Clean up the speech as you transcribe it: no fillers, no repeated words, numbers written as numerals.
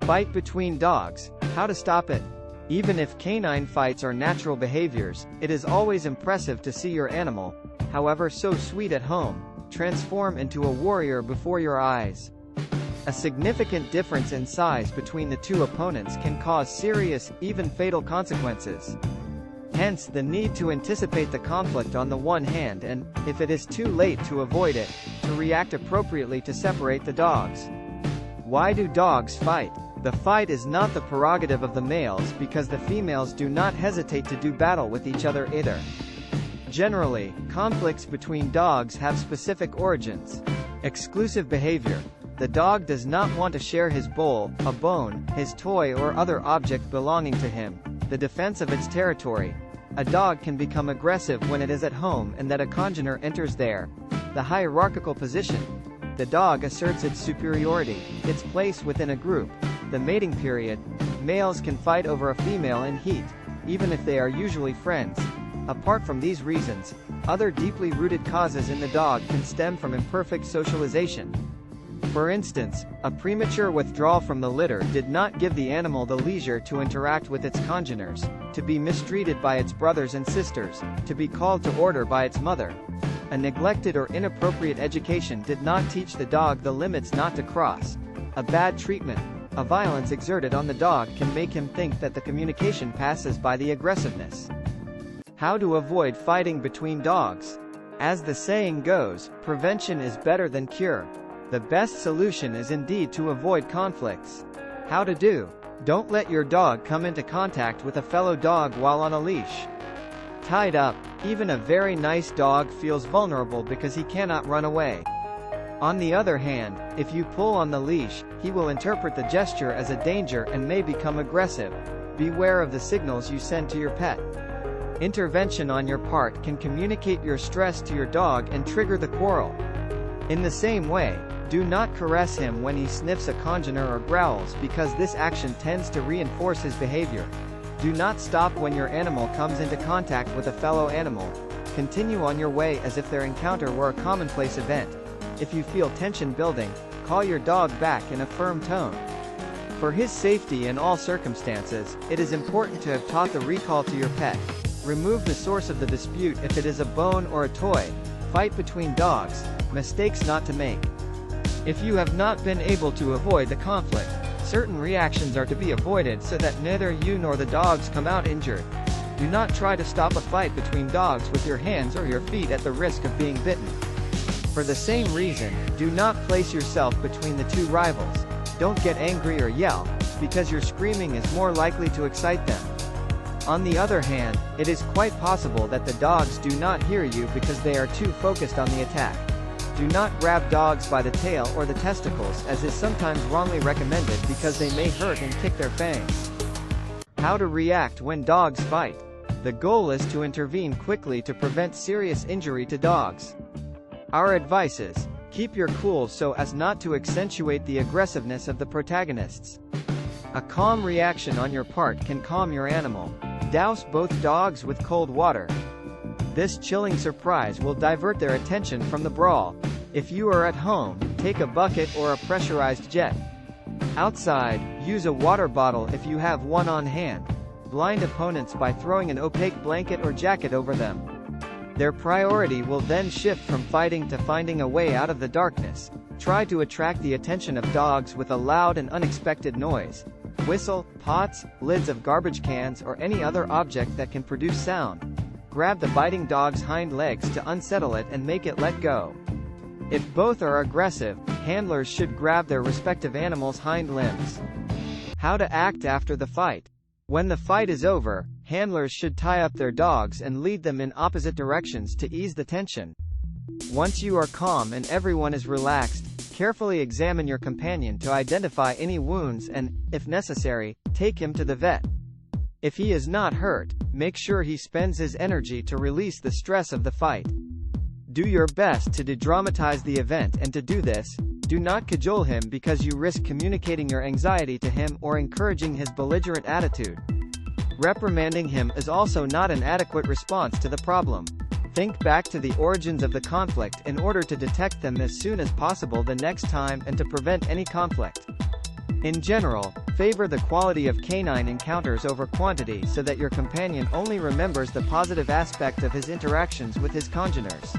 Fight between dogs, how to stop it. Even if canine fights are natural behaviors, it is always impressive to see your animal, however so sweet at home, transform into a warrior before your eyes. A significant difference in size between the two opponents can cause serious, even fatal consequences. Hence the need to anticipate the conflict on the one hand and, if it is too late to avoid it, to react appropriately to separate the dogs. Why do dogs fight? The fight is not the prerogative of the males because the females do not hesitate to do battle with each other either. Generally, conflicts between dogs have specific origins. Exclusive behavior. The dog does not want to share his bowl, a bone, his toy or other object belonging to him. The defense of its territory. A dog can become aggressive when it is at home and that a congener enters there. The hierarchical position. The dog asserts its superiority, its place within a group. The mating period. Males can fight over a female in heat, even if they are usually friends. Apart from these reasons, other deeply rooted causes in the dog can stem from imperfect socialization. For instance, a premature withdrawal from the litter did not give the animal the leisure to interact with its congeners, to be mistreated by its brothers and sisters, to be called to order by its mother. A neglected or inappropriate education did not teach the dog the limits not to cross. A bad treatment, a violence exerted on the dog can make him think that the communication passes by the aggressiveness. How to avoid fighting between dogs? As the saying goes, prevention is better than cure. The best solution is indeed to avoid conflicts. How to do? Don't let your dog come into contact with a fellow dog while on a leash. Tied up, even a very nice dog feels vulnerable because he cannot run away. On the other hand, if you pull on the leash, he will interpret the gesture as a danger and may become aggressive. Beware of the signals you send to your pet. Intervention on your part can communicate your stress to your dog and trigger the quarrel. In the same way, do not caress him when he sniffs a congener or growls because this action tends to reinforce his behavior. Do not stop when your animal comes into contact with a fellow animal. Continue on your way as if their encounter were a commonplace event. If you feel tension building, call your dog back in a firm tone. For his safety in all circumstances, it is important to have taught the recall to your pet. Remove the source of the dispute if it is a bone or a toy. Fight between dogs. Mistakes not to make. If you have not been able to avoid the conflict, certain reactions are to be avoided so that neither you nor the dogs come out injured. Do not try to stop a fight between dogs with your hands or your feet at the risk of being bitten. For the same reason, do not place yourself between the two rivals. Don't get angry or yell, because your screaming is more likely to excite them. On the other hand, it is quite possible that the dogs do not hear you because they are too focused on the attack. Do not grab dogs by the tail or the testicles as is sometimes wrongly recommended because they may hurt and kick their fangs. How to react when dogs fight. The goal is to intervene quickly to prevent serious injury to dogs. Our advice is, keep your cool so as not to accentuate the aggressiveness of the protagonists. A calm reaction on your part can calm your animal. Douse both dogs with cold water. This chilling surprise will divert their attention from the brawl. If you are at home, take a bucket or a pressurized jet. Outside, use a water bottle if you have one on hand. Blind opponents by throwing an opaque blanket or jacket over them. Their priority will then shift from fighting to finding a way out of the darkness. Try to attract the attention of dogs with a loud and unexpected noise. Whistle, pots, lids of garbage cans or any other object that can produce sound. Grab the biting dog's hind legs to unsettle it and make it let go. If both are aggressive, handlers should grab their respective animal's hind limbs. How to act after the fight. When the fight is over, handlers should tie up their dogs and lead them in opposite directions to ease the tension. Once you are calm and everyone is relaxed, carefully examine your companion to identify any wounds and, if necessary, take him to the vet. If he is not hurt, make sure he spends his energy to release the stress of the fight. Do your best to de-dramatize the event, and to do this, do not cajole him because you risk communicating your anxiety to him or encouraging his belligerent attitude. Reprimanding him is also not an adequate response to the problem. Think back to the origins of the conflict in order to detect them as soon as possible the next time and to prevent any conflict. In general, Favor the quality of canine encounters over quantity so that your companion only remembers the positive aspect of his interactions with his congeners.